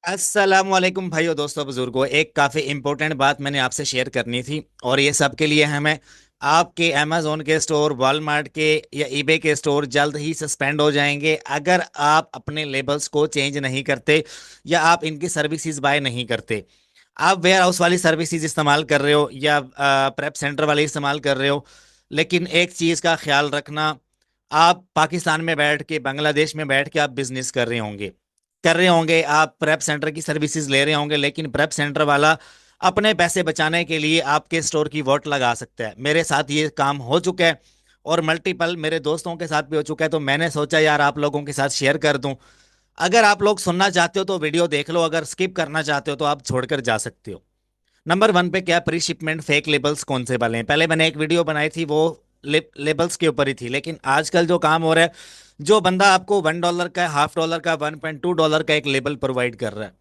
अस्सलामुअलैकुम भाइयों, दोस्तों, बुजुर्गों। एक काफ़ी इंपॉर्टेंट बात मैंने आपसे शेयर करनी थी और ये सब के लिए हमें आपके अमेजोन के स्टोर, वॉलमार्ट के या ईबे के स्टोर जल्द ही सस्पेंड हो जाएंगे अगर आप अपने लेबल्स को चेंज नहीं करते या आप इनकी सर्विसेज बाय नहीं करते। आप वेयर हाउस वाली सर्विसेज इस्तेमाल कर रहे हो या प्रेप सेंटर वाली इस्तेमाल कर रहे हो, लेकिन एक चीज़ का ख्याल रखना। आप पाकिस्तान में बैठ के, बांग्लादेश में बैठ के आप बिजनेस कर रहे होंगे, आप प्रेप सेंटर की सर्विसेज ले रहे होंगे, लेकिन प्रेप सेंटर वाला अपने पैसे बचाने के लिए आपके स्टोर की वोट लगा सकता है। मेरे साथ ये काम हो चुका है और मल्टीपल मेरे दोस्तों के साथ भी हो चुका है, तो मैंने सोचा यार आप लोगों के साथ शेयर कर दूं। अगर आप लोग सुनना चाहते हो तो वीडियो देख लो, अगर स्किप करना चाहते हो तो आप छोड़कर जा सकते हो। नंबर वन पे क्या, प्री शिपमेंट फेक लेबल्स कौन से वाले हैं। पहले मैंने एक वीडियो बनाई थी, वो लेबल्स के ऊपर ही थी, लेकिन आजकल जो काम हो रहा है, जो बंदा आपको $1 का, $0.5 का, $1.2 का एक लेबल प्रोवाइड कर रहा है,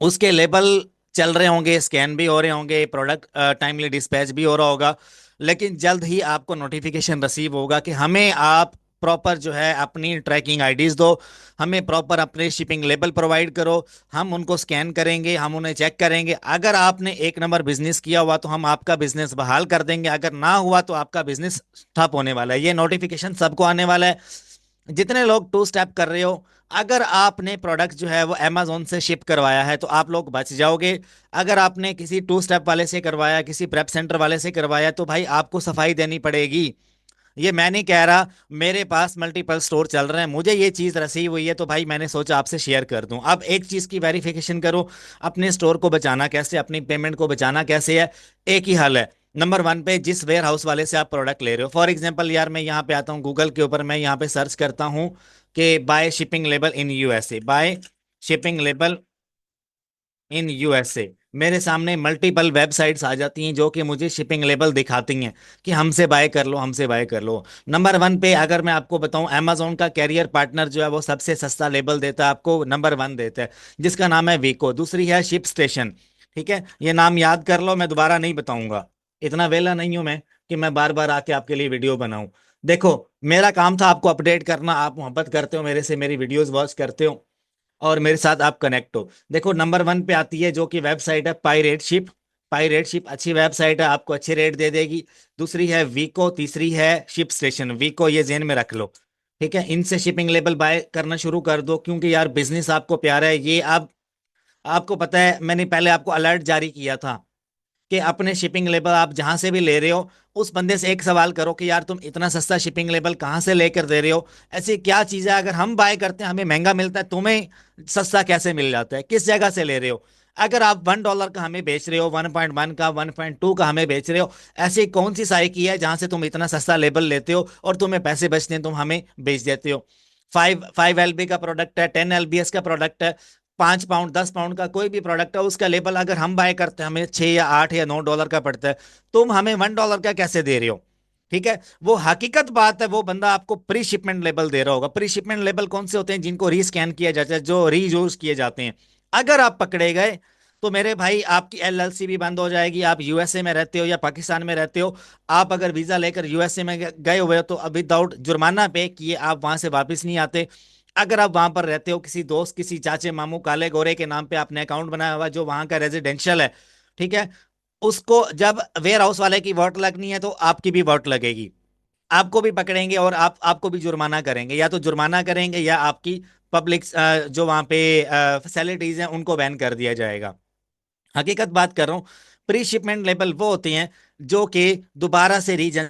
उसके लेबल चल रहे होंगे, स्कैन भी हो रहे होंगे, प्रोडक्ट टाइमली डिस्पैच भी हो रहा होगा, लेकिन जल्द ही आपको नोटिफिकेशन रिसीव होगा कि हमें आप प्रॉपर जो है अपनी ट्रैकिंग आईडीज दो, हमें प्रॉपर अपने शिपिंग लेबल प्रोवाइड करो। हम उनको स्कैन करेंगे, हम उन्हें चेक करेंगे। अगर आपने एक नंबर बिजनेस किया हुआ तो हम आपका बिजनेस बहाल कर देंगे, अगर ना हुआ तो आपका बिजनेस ठप होने वाला है। ये नोटिफिकेशन सबको आने वाला है, जितने लोग टू स्टेप कर रहे हो। अगर आपने प्रोडक्ट जो है वो अमेजोन से शिप करवाया है तो आप लोग बच जाओगे। अगर आपने किसी टू स्टेप वाले से करवाया, किसी प्रेप सेंटर वाले से करवाया, तो भाई आपको सफाई देनी पड़ेगी। ये मैं नहीं कह रहा, मेरे पास मल्टीपल स्टोर चल रहे हैं, मुझे ये चीज रसीद हुई है, तो भाई मैंने सोचा आपसे शेयर कर दूं। अब एक चीज की वेरिफिकेशन करो, अपने स्टोर को बचाना कैसे, अपनी पेमेंट को बचाना कैसे है। एक ही हल है। नंबर वन पे, जिस वेयर हाउस वाले से आप प्रोडक्ट ले रहे हो, फॉर एग्जांपल यार मैं यहाँ पे आता हूँ गूगल के ऊपर, मैं यहाँ पे सर्च करता हूँ कि buy shipping label in USA, buy shipping label in USA. मेरे सामने मल्टीपल वेबसाइट्स आ जाती हैं जो कि मुझे शिपिंग लेबल दिखाती हैं कि हमसे बाय कर लो, हमसे बाय कर लो। नंबर वन पे अगर मैं आपको बताऊं, अमेजोन का कैरियर पार्टनर जो है वो सबसे सस्ता लेबल देता है आपको, नंबर वन देता है, जिसका नाम है वीको। दूसरी है शिप स्टेशन। ठीक है, ये नाम याद कर लो, मैं दोबारा नहीं बताऊंगा, इतना वेला नहीं हूं मैं कि मैं बार बार आके आपके लिए वीडियो बनाऊं। देखो, मेरा काम था आपको अपडेट करना, आप मोहब्बत करते हो मेरे से, मेरी वीडियोस वॉच करते हो और मेरे साथ आप कनेक्ट हो। देखो, नंबर वन पे आती है जो कि वेबसाइट है पायरेट शिप। पायरेट शिप अच्छी वेबसाइट है, आपको अच्छे रेट दे देगी। दूसरी है वीको, तीसरी है शिप स्टेशन। वीको ये जेन में रख लो, ठीक है। इनसे शिपिंग लेबल बाय करना शुरू कर दो, क्योंकि यार बिजनेस आपको प्यारा है। ये आप, आपको पता है मैंने पहले आपको अलर्ट जारी किया था कि अपने शिपिंग लेबल आप जहां से भी ले रहे हो, उस बंदे से एक सवाल करो कि यार तुम इतना सस्ता शिपिंग लेबल कहाँ से लेकर दे रहे हो। ऐसी क्या चीज़ है, अगर हम बाय करते हैं हमें महंगा मिलता है, तुम्हें सस्ता कैसे मिल जाता है, किस जगह से ले रहे हो। अगर आप $1 का हमें बेच रहे हो, 1.1 का, 1.2 का हमें बेच रहे हो, ऐसी कौन सी साई की है जहां से तुम इतना सस्ता लेबल लेते हो और तुम्हें पैसे बचते हैं, तुम हमें बेच देते हो। 5 LB का प्रोडक्ट है, 10 LBS का प्रोडक्ट है, 5 पाउंड, 10 पाउंड का कोई भी प्रोडक्ट है, उसका लेबल अगर हम बाय करते हैं हमें 6 या 8 या 9 डॉलर का पड़ता है, तुम हमें $1 का कैसे दे रहे हो। ठीक है, वो हकीकत बात है, वो बंदा आपको प्री शिपमेंट लेबल दे रहा होगा। प्री शिपमेंट लेबल कौन से होते हैं, जिनको रीस्कैन किया जाता है, जो रीयूज किए जाते हैं। अगर आप पकड़े गए तो मेरे भाई आपकी एलएलसी भी बंद हो जाएगी। आप यूएसए में रहते हो या पाकिस्तान में रहते हो, आप अगर वीजा लेकर यूएसए में गए हुए हो तो विदाउट जुर्माना पे किए आप वहां से वापस नहीं आते। अगर आप वहां पर रहते हो, किसी दोस्त, किसी चाचे, मामू, काले गोरे के नाम पे आपने अकाउंट बनाया हुआ जो वहां का रेजिडेंशियल है, ठीक है, उसको जब वेयर हाउस वाले की वोट लगनी है तो आपकी भी वोट लगेगी। आपको भी पकड़ेंगे और आपको भी जुर्माना करेंगे, या तो जुर्माना करेंगे या आपकी पब्लिक जो वहां पे फैसिलिटीज हैं उनको बैन कर दिया जाएगा। हकीकत बात कर रहा हूँ। प्री शिपमेंट लेबल वो होते हैं जो कि दोबारा से रीजन,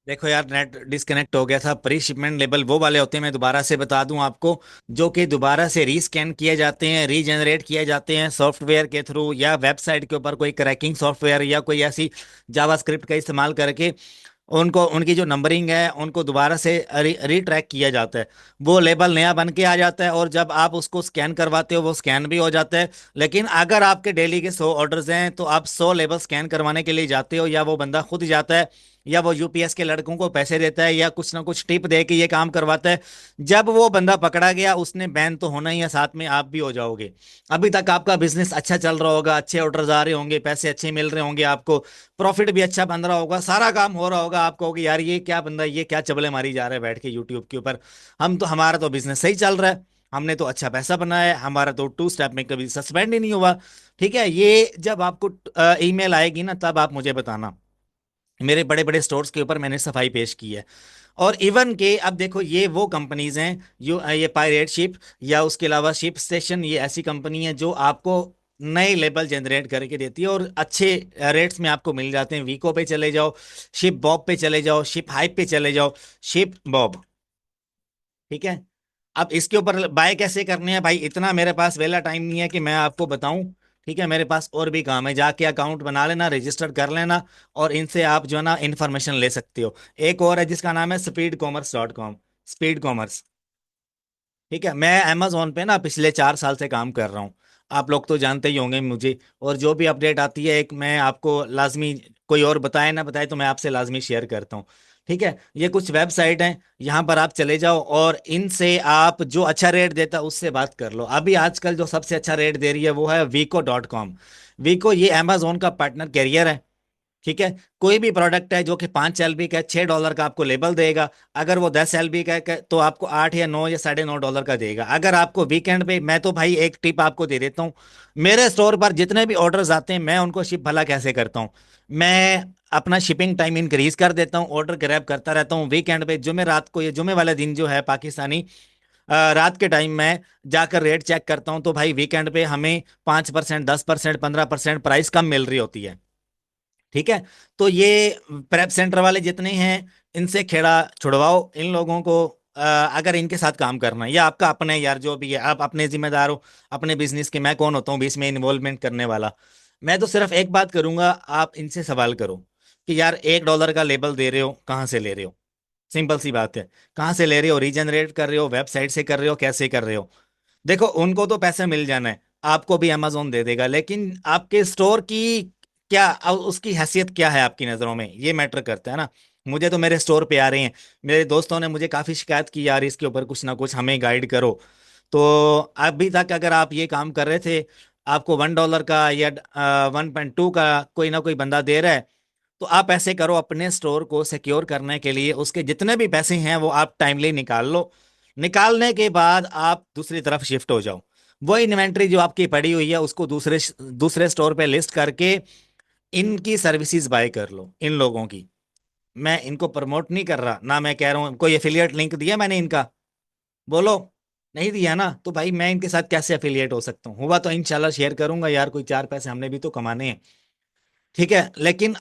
देखो यार नेट डिस्कनेक्ट हो गया था। प्री शिपमेंट लेबल वो वाले होते हैं, मैं दोबारा से बता दूं आपको, जो कि दोबारा से रीस्कैन किए जाते हैं, रीजनरेट किए जाते हैं सॉफ्टवेयर के थ्रू या वेबसाइट के ऊपर कोई क्रैकिंग सॉफ्टवेयर या कोई ऐसी जावास्क्रिप्ट का इस्तेमाल करके उनको, उनकी जो नंबरिंग है उनको दोबारा से रीट्रैक किया जाता है। वो लेबल नया बन के आ जाता है और जब आप उसको स्कैन करवाते हो वो स्कैन भी हो जाता है। लेकिन अगर आपके डेली के 100 ऑर्डर्स हैं तो आप 100 लेबल स्कैन करवाने के लिए जाते हो या वो बंदा खुद जाता है, या वो यूपीएस के लड़कों को पैसे देता है या कुछ ना कुछ टिप दे के ये काम करवाता है। जब वो बंदा पकड़ा गया, उसने बैन तो होना ही है, साथ में आप भी हो जाओगे। अभी तक आपका बिजनेस अच्छा चल रहा होगा, अच्छे ऑर्डर्स आ रहे होंगे, पैसे अच्छे मिल रहे होंगे आपको, प्रॉफिट भी अच्छा बन रहा होगा, सारा काम हो रहा होगा, आप कहोगे यार ये क्या बंदा, ये क्या चबले मारी जा रहा है बैठ के यूट्यूब के ऊपर। हमारा तो बिजनेस सही चल रहा है, हमने तो अच्छा पैसा बनाया है, हमारा तो 2 स्टेप में कभी सस्पेंड ही नहीं हुआ। ठीक है, ये जब आपको ईमेल आएगी ना, तब आप मुझे बताना। मेरे बड़े बड़े स्टोर्स के ऊपर मैंने सफाई पेश की है। और इवन के अब देखो, ये वो कंपनीज हैं ये पायरेट शिप या उसके अलावा शिप स्टेशन, ये ऐसी कंपनी है जो आपको नए लेबल जनरेट करके देती है और अच्छे रेट्स में आपको मिल जाते हैं। वीको पे चले जाओ, शिप बॉब पे चले जाओ, शिप हाइप पे चले जाओ, शिप बॉब। ठीक है, अब इसके ऊपर बाय कैसे करने हैं भाई, इतना मेरे पास वेला टाइम नहीं है कि मैं आपको बताऊं। ठीक है, मेरे पास और भी काम है, जाके अकाउंट बना लेना, रजिस्टर कर लेना, और इनसे आप जो है ना इन्फॉर्मेशन ले सकते हो। एक और है जिसका नाम है speedcommerce.com, स्पीड कॉमर्स। ठीक है, मैं अमेजोन पे ना पिछले 4 साल से काम कर रहा हूँ, आप लोग तो जानते ही होंगे मुझे। और जो भी अपडेट आती है, एक मैं आपको लाजमी, कोई और बताए ना बताए तो मैं आपसे लाजमी शेयर करता हूँ। ठीक है, ये कुछ वेबसाइट हैं, यहाँ पर आप चले जाओ और इनसे आप जो अच्छा रेट देता है उससे बात कर लो। अभी आजकल जो सबसे अच्छा रेट दे रही है वो है वीको.com। वीको ये अमेजोन का पार्टनर कैरियर है। ठीक है, कोई भी प्रोडक्ट है जो कि 5 LB का है, $6 का आपको लेबल देगा। अगर वो 10 LB का है तो आपको 8 या 9 या $9.5 का देगा। अगर आपको वीकेंड पे, मैं तो भाई एक टिप आपको दे देता हूँ, मेरे स्टोर पर जितने भी ऑर्डर्स आते हैं मैं उनको शिप भला कैसे करता हूँ, मैं अपना शिपिंग टाइम इंक्रीज कर देता हूँ, ऑर्डर ग्रैब करता रहता हूँ वीकेंड पे। जुमे रात को, ये जुमे वाले दिन जो है पाकिस्तानी रात के टाइम में जाकर रेट चेक करता हूँ, तो भाई वीकेंड पे हमें 5%, 10%, 15% प्राइस कम मिल रही होती है। ठीक है, तो ये प्रेप सेंटर वाले जितने हैं, इनसे खेड़ा छुड़वाओ इन लोगों को। अगर इनके साथ काम करना है, या आपका अपने यार जो भी है, आप अपने जिम्मेदार हो अपने बिजनेस के, मैं कौन होता हूँ बीच में इन्वॉल्वमेंट करने वाला। मैं तो सिर्फ एक बात करूंगा, आप इनसे सवाल करो कि यार $1 का लेबल दे रहे हो, कहाँ से ले रहे हो। सिंपल सी बात है, कहाँ से ले रहे हो, रीजनरेट कर रहे हो, वेबसाइट से कर रहे हो, कैसे कर रहे हो। देखो, उनको तो पैसे मिल जाना है, आपको भी अमेजोन दे देगा, लेकिन आपके स्टोर की क्या, उसकी हैसियत क्या है आपकी नज़रों में, ये मैटर करता है ना। मुझे तो मेरे स्टोर पे आ रहे हैं, मेरे दोस्तों ने मुझे काफ़ी शिकायत की, यार इसके ऊपर कुछ ना कुछ हमें गाइड करो। तो अभी तक अगर आप ये काम कर रहे थे, आपको $1 का या 1.2 का कोई ना कोई बंदा दे रहा है, तो आप ऐसे करो, अपने स्टोर को सिक्योर करने के लिए उसके जितने भी पैसे हैं वो आप टाइमली निकाल लो। निकालने के बाद आप दूसरी तरफ शिफ्ट हो जाओ। वो इन्वेंट्री जो आपकी पड़ी हुई है उसको दूसरे दूसरे स्टोर पे लिस्ट करके इनकी सर्विसेज बाय कर लो, इन लोगों की। मैं इनको प्रमोट नहीं कर रहा ना, मैं कह रहा हूँ कोई एफिलिएट लिंक दिया मैंने इनका, बोलो। नहीं दिया ना, तो भाई मैं इनके साथ कैसे एफिलिएट हो सकता हूँ, हुआ तो इंशाल्लाह शेयर करूंगा यार, कोई 4 पैसे हमने भी तो कमाने हैं। ठीक है, लेकिन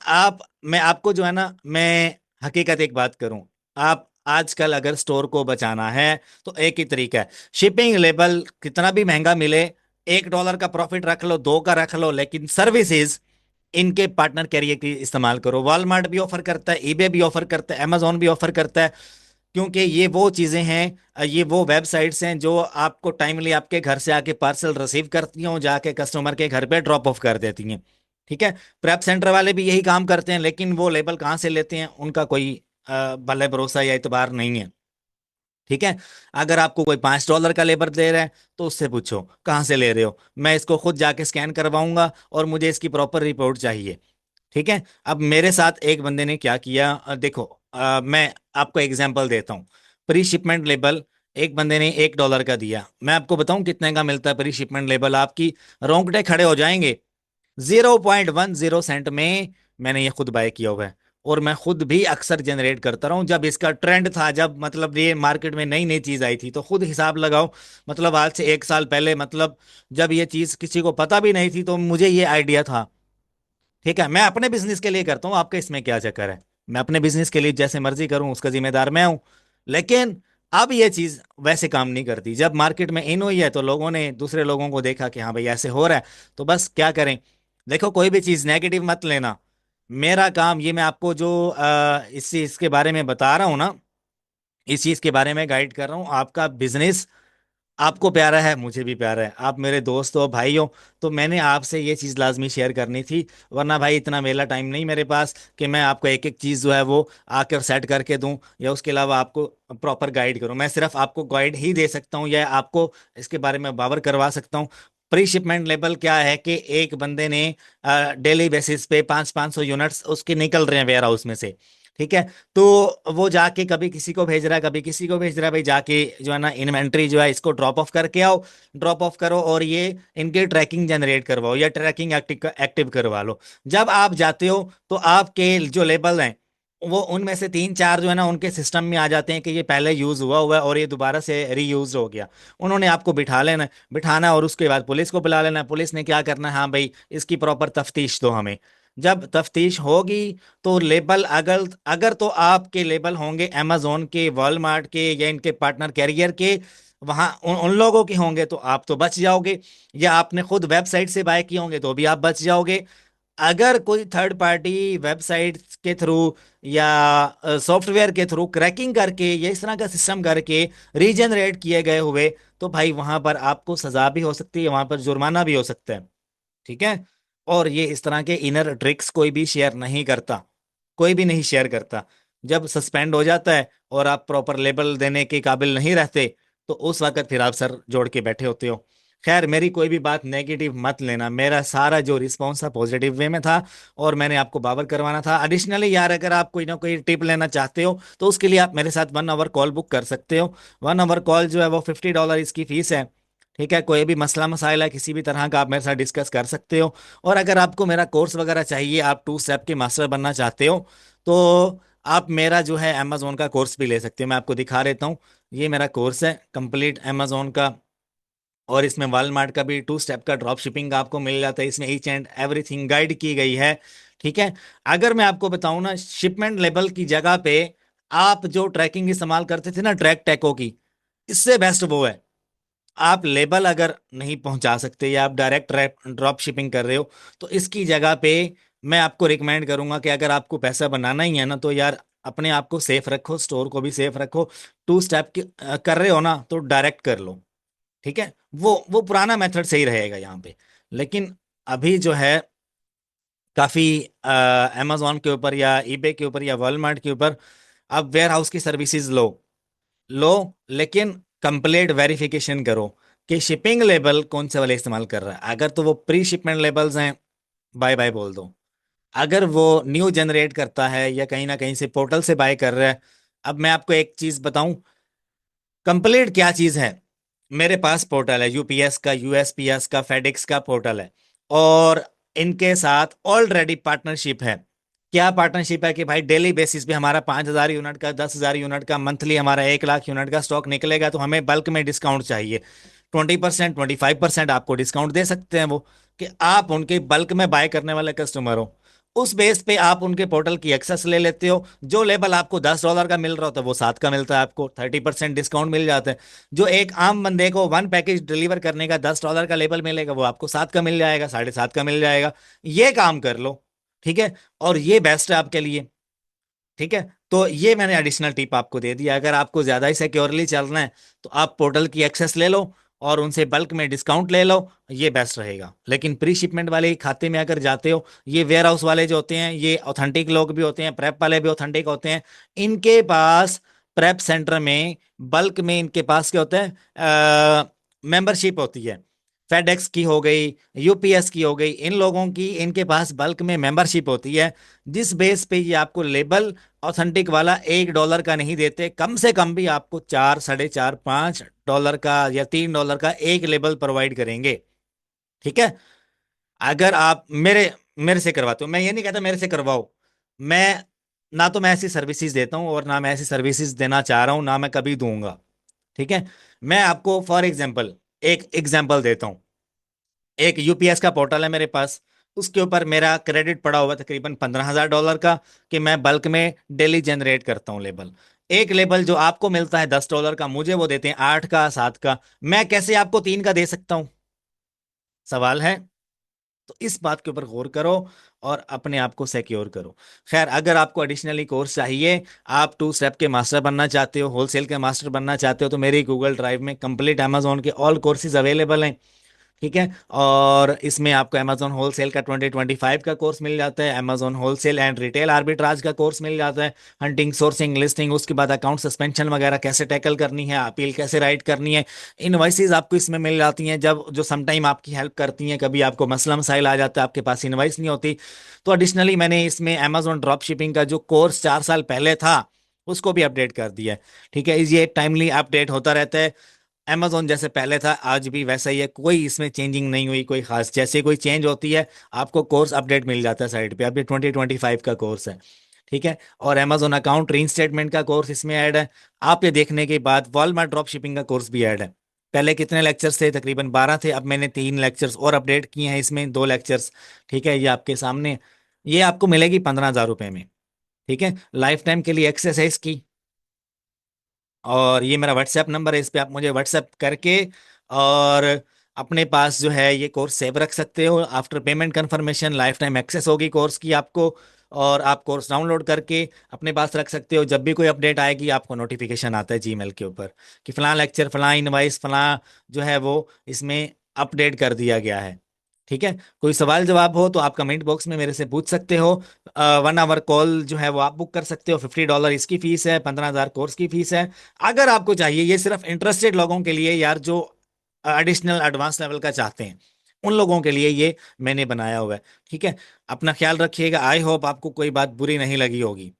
मैं आपको जो है ना, मैं हकीकत एक बात करूं, आप आजकल अगर स्टोर को बचाना है तो एक ही तरीका है, शिपिंग लेबल कितना भी महंगा मिले, $1 का प्रॉफिट रख लो, 2 का रख लो, लेकिन सर्विसेज इनके पार्टनर कैरियर की इस्तेमाल करो। वॉलमार्ट भी ऑफर करता है, ईबे भी ऑफर करता है, अमेजोन भी ऑफर करता है, क्योंकि ये वो चीजें हैं, ये वो वेबसाइट्स हैं जो आपको टाइमली आपके घर से आके पार्सल रिसीव करती हैं, जाके कस्टमर के घर पे ड्रॉप ऑफ कर देती हैं। ठीक है, प्रेप सेंटर वाले भी यही काम करते हैं, लेकिन वो लेबल कहाँ से लेते हैं उनका कोई भले भरोसा या इतबार नहीं है। ठीक है, अगर आपको कोई $5 का लेबर दे रहा है तो उससे पूछो कहाँ से ले रहे हो, मैं इसको खुद जाके स्कैन करवाऊंगा और मुझे इसकी प्रॉपर रिपोर्ट चाहिए। ठीक है, अब मेरे साथ एक बंदे ने क्या किया, देखो, मैं आपको एग्जांपल देता हूँ। प्री शिपमेंट लेबल एक बंदे ने $1 का दिया, मैं आपको बताऊं कितने का मिलता है प्री शिपमेंट लेबल, आपकी रोंगटे खड़े हो जाएंगे। 0.10 सेंट में मैंने ये खुद बाय किया हुआ है। और मैं खुद भी अक्सर जनरेट करता रहा हूँ, जब इसका ट्रेंड था, जब मतलब ये मार्केट में नई नई चीज आई थी, तो खुद हिसाब लगाओ, मतलब आज से 1 साल पहले, मतलब जब ये चीज किसी को पता भी नहीं थी तो मुझे ये आइडिया था। ठीक है, मैं अपने बिजनेस के लिए करता हूँ, आपका इसमें क्या चक्कर है, मैं अपने बिजनेस के लिए जैसे मर्जी करूँ, उसका जिम्मेदार मैं हूँ। लेकिन अब ये चीज वैसे काम नहीं करती, जब मार्केट में इन हुई है तो लोगों ने, दूसरे लोगों को देखा कि हाँ भाई ऐसे हो रहा है, तो बस क्या करें। देखो, कोई भी चीज नेगेटिव मत लेना, मेरा काम ये, मैं आपको जो इस चीज के बारे में बता रहा हूँ ना, इस चीज के बारे में गाइड कर रहा हूँ, आपका बिजनेस आपको प्यारा है, मुझे भी प्यारा है, आप मेरे दोस्त हो, भाई हो। तो मैंने आपसे ये चीज़ लाजमी शेयर करनी थी। वरना भाई इतना मेला टाइम नहीं मेरे पास कि मैं आपको एक एक चीज़ जो है वो आकर सेट करके दूं, या उसके अलावा आपको प्रॉपर गाइड करूं। मैं सिर्फ आपको गाइड ही दे सकता हूं, या आपको इसके बारे में बावर करवा सकता हूं। प्री शिपमेंट लेवल क्या है कि एक बंदे ने डेली बेसिस पे 500 यूनिट्स उसके निकल रहे हैं वेयर हाउस में से। ठीक है। तो वो जाके कभी किसी को भेज रहा है, कभी किसी को भेज रहा है, भाई जाके जो है ना इन्वेंट्री जो है इसको ड्रॉप ऑफ करके आओ, ड्रॉप ऑफ करो, और ये इनके ट्रैकिंग जनरेट करवाओ या ट्रैकिंग एक्टिव एक्टिव करवा लो। जब आप जाते हो तो आपके जो लेबल हैं वो उनमें से तीन चार जो है ना उनके सिस्टम में आ जाते हैं कि ये पहले यूज हुआ है और ये दोबारा से रीयूज हो गया। उन्होंने आपको बिठा लेना है, बिठाना है, और उसके बाद पुलिस को बुला लेना है। पुलिस ने क्या करना है, हाँ भाई इसकी प्रॉपर तफ्तीश दो हमें। जब तफ्तीश होगी तो लेबल, अगर अगर तो आपके लेबल होंगे अमेजोन के, वॉलमार्ट के, या इनके पार्टनर कैरियर के, वहां उन लोगों के होंगे तो आप तो बच जाओगे। या आपने खुद वेबसाइट से बाय किए होंगे तो भी आप बच जाओगे। अगर कोई थर्ड पार्टी वेबसाइट के थ्रू या सॉफ्टवेयर के थ्रू क्रैकिंग करके या इस तरह का सिस्टम करके रीजनरेट किए गए हुए, तो भाई वहां पर आपको सजा भी हो सकती है, वहां पर जुर्माना भी हो सकता है। ठीक है। और ये इस तरह के इनर ट्रिक्स कोई भी शेयर नहीं करता, कोई भी नहीं शेयर करता। जब सस्पेंड हो जाता है और आप प्रॉपर लेबल देने के काबिल नहीं रहते, तो उस वक्त फिर आप सर जोड़ के बैठे होते हो। खैर, मेरी कोई भी बात नेगेटिव मत लेना, मेरा सारा जो रिस्पॉन्स था पॉजिटिव वे में था, और मैंने आपको बावर करवाना था। एडिशनली यार, अगर आप कोई ना कोई टिप लेना चाहते हो तो उसके लिए आप मेरे साथ 1 आवर कॉल बुक कर सकते हो। 1 आवर कॉल जो है वो $50 इसकी फीस है। ठीक है। कोई भी मसला मसाइल है किसी भी तरह का, आप मेरे साथ डिस्कस कर सकते हो। और अगर आपको मेरा कोर्स वगैरह चाहिए, आप 2 स्टेप के मास्टर बनना चाहते हो, तो आप मेरा जो है अमेजोन का कोर्स भी ले सकते हो। मैं आपको दिखा देता हूँ। ये मेरा कोर्स है कंप्लीट अमेजोन का, और इसमें वॉलमार्ट का भी 2 स्टेप का ड्रॉप शिपिंग आपको मिल जाता है। इसमें ईच एंड एवरीथिंग गाइड की गई है। ठीक है। अगर मैं आपको बताऊं ना, शिपमेंट लेवल की जगह पे आप जो ट्रैकिंग इस्तेमाल करते थे ना, ट्रैक टैको की, इससे बेस्ट वो है। आप लेबल अगर नहीं पहुंचा सकते या आप डायरेक्ट ड्रॉप शिपिंग कर रहे हो, तो इसकी जगह पे मैं आपको रिकमेंड करूंगा कि अगर आपको पैसा बनाना ही है ना, तो यार अपने आप को सेफ रखो, स्टोर को भी सेफ रखो। 2 स्टेप कर रहे हो ना, तो डायरेक्ट कर लो। ठीक है। वो पुराना मेथड सही रहेगा यहाँ पे। लेकिन अभी जो है काफी अमेजोन के ऊपर या ईबे के ऊपर या वॉलमार्ट के ऊपर आप वेयर हाउस की सर्विसेज लो, लो, लेकिन कंप्लीट वेरिफिकेशन करो कि शिपिंग लेबल कौन से वाले इस्तेमाल कर रहा है। अगर तो वो प्री शिपमेंट लेबल्स हैं, बाय बाय बोल दो। अगर वो न्यू जनरेट करता है या कहीं ना कहीं से पोर्टल से बाय कर रहा है, अब मैं आपको एक चीज बताऊं, कंप्लीट क्या चीज है। मेरे पास पोर्टल है यूपीएस का, यूएसपीएस का, फेडिक्स का पोर्टल है, और इनके साथ ऑलरेडी पार्टनरशिप है। क्या पार्टनरशिप है कि भाई डेली बेसिस पे हमारा 5,000 यूनिट का, 10,000 यूनिट का, मंथली हमारा 1 लाख यूनिट का स्टॉक निकलेगा, तो हमें बल्क में डिस्काउंट चाहिए। 20%, 25% आपको डिस्काउंट दे सकते हैं वो, कि आप उनके बल्क में बाय करने वाले कस्टमर हो। उस बेस पे आप उनके पोर्टल की एक्सेस ले लेते हो। जो लेबल आपको $10 का मिल रहा होता है वो 7 का मिलता है, आपको 30% डिस्काउंट मिल जाता है। जो एक आम बंदे को 1 पैकेज डिलीवर करने का $10 का लेबल मिलेगा, वो आपको 7 का मिल जाएगा, 7.5 का मिल जाएगा। ये काम कर लो। ठीक है। और ये बेस्ट है आपके लिए। ठीक है। तो ये मैंने एडिशनल टिप आपको दे दिया। अगर आपको ज्यादा ही सिक्योरली चलना है, तो आप पोर्टल की एक्सेस ले लो और उनसे बल्क में डिस्काउंट ले लो, ये बेस्ट रहेगा। लेकिन प्री शिपमेंट वाले खाते में अगर जाते हो, ये वेयर हाउस वाले जो होते हैं ये ऑथेंटिक लोग भी होते हैं, प्रेप वाले भी ऑथेंटिक होते हैं। इनके पास प्रेप सेंटर में बल्क में इनके पास क्या होता है, मेंबरशिप होती है। फेडेक्स की हो गई, यूपीएस की हो गई, इन लोगों की इनके पास बल्क में मेंबरशिप होती है। जिस बेस पे ये आपको लेबल ऑथेंटिक वाला $1 का नहीं देते, कम से कम भी आपको 4, 4.5, $5 का या $3 का एक लेबल प्रोवाइड करेंगे। ठीक है। अगर आप मेरे मेरे से करवाते हो, मैं ये नहीं कहता मेरे से करवाओ। मैं ना तो मैं ऐसी सर्विसेज देता हूँ, और ना मैं ऐसी सर्विसेज देना चाह रहा हूँ, ना मैं कभी दूंगा। ठीक है। मैं आपको फॉर एग्जाम्पल एक एग्जाम्पल देता हूँ। एक यूपीएस का पोर्टल है मेरे पास, उसके ऊपर मेरा क्रेडिट पड़ा हुआ तकरीबन $15,000 का, कि मैं बल्क में डेली जनरेट करता हूँ लेबल। एक लेबल जो आपको मिलता है $10 का, मुझे वो देते हैं 8 का, 7 का। मैं कैसे आपको 3 का दे सकता हूँ? सवाल है। तो इस बात के ऊपर गौर करो और अपने आप को सिक्योर करो। खैर, अगर आपको एडिशनली कोर्स चाहिए, आप 2 स्टेप के मास्टर बनना चाहते हो, होलसेल के मास्टर बनना चाहते हो, तो मेरी गूगल ड्राइव में कंप्लीट अमेजोन के ऑल कोर्सेज अवेलेबल हैं। ठीक है। और इसमें आपको अमेजोन होलसेल का 2025 का कोर्स मिल जाता है, Amazon wholesale and retail arbitrage का कोर्स मिल जाता है, हंटिंग, सोर्सिंग, लिस्टिंग, उसके बाद अकाउंट सस्पेंशन वगैरह कैसे टैकल करनी है, अपील कैसे राइट करनी है, इनवाइसेज आपको इसमें मिल जाती हैं, जब जो समटाइम आपकी हेल्प करती हैं। कभी आपको मसला मसाइल आ जाता है, आपके पास इनवाइस नहीं होती, तो एडिशनली मैंने इसमें अमेजोन ड्रॉप शिपिंग का जो कोर्स 4 साल पहले था उसको भी अपडेट कर दिया है। ठीक है, ये टाइमली अपडेट होता रहता है। अमेजोन जैसे पहले था आज भी वैसा ही है, कोई इसमें चेंजिंग नहीं हुई कोई खास। जैसे कोई चेंज होती है आपको कोर्स अपडेट मिल जाता है साइड पे। अभी 2025 का कोर्स है। ठीक है। और अमेजोन अकाउंट रीइंस्टेटमेंट का कोर्स इसमें ऐड है। आप ये देखने के बाद वॉलमार्ट ड्रॉप शिपिंग का कोर्स भी ऐड है। पहले कितने लेक्चर्स थे? तकरीबन 12 थे। अब मैंने 3 लेक्चर्स और अपडेट किए हैं, इसमें 2 लेक्चर्स। ठीक है, ये आपके सामने। ये आपको मिलेगी 15,000 रुपए में। ठीक है, लाइफ टाइम के लिए एक्सेस है इसकी। और ये मेरा व्हाट्सएप नंबर है, इस पे आप मुझे व्हाट्सएप करके और अपने पास जो है ये कोर्स सेव रख सकते हो। After payment confirmation life time access होगी कोर्स की आपको। और आप कोर्स डाउनलोड करके अपने पास रख सकते हो। जब भी कोई अपडेट आएगी आपको नोटिफिकेशन आता है जीमेल के ऊपर कि फलां लेक्चर, फलां इनवाइस, फलां जो है वो इसमें अपडेट कर दिया गया है। ठीक है। कोई सवाल जवाब हो तो आप कमेंट बॉक्स में मेरे से पूछ सकते हो। 1 आवर कॉल जो है वो आप बुक कर सकते हो। $50 इसकी फीस है, 15,000 कोर्स की फीस है। अगर आपको चाहिए, ये सिर्फ इंटरेस्टेड लोगों के लिए यार, जो एडिशनल एडवांस लेवल का चाहते हैं, उन लोगों के लिए ये मैंने बनाया हुआ है। ठीक है। अपना ख्याल रखिएगा। आई होप आपको कोई बात बुरी नहीं लगी होगी।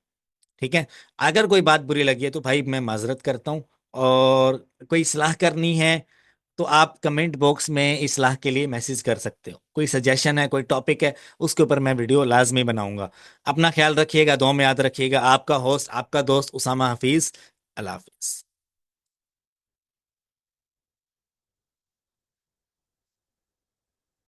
ठीक है। अगर कोई बात बुरी लगी है तो भाई मैं माजरत करता हूँ। और कोई सलाह करनी है तो आप कमेंट बॉक्स में इस्लाह के लिए मैसेज कर सकते हो। कोई सजेशन है, कोई टॉपिक है, उसके ऊपर मैं वीडियो लाजमी बनाऊंगा। अपना ख्याल रखिएगा, दुआ में याद रखिएगा। आपका होस्ट, आपका दोस्त उसामा हफीज। अल्लाह हाफिज।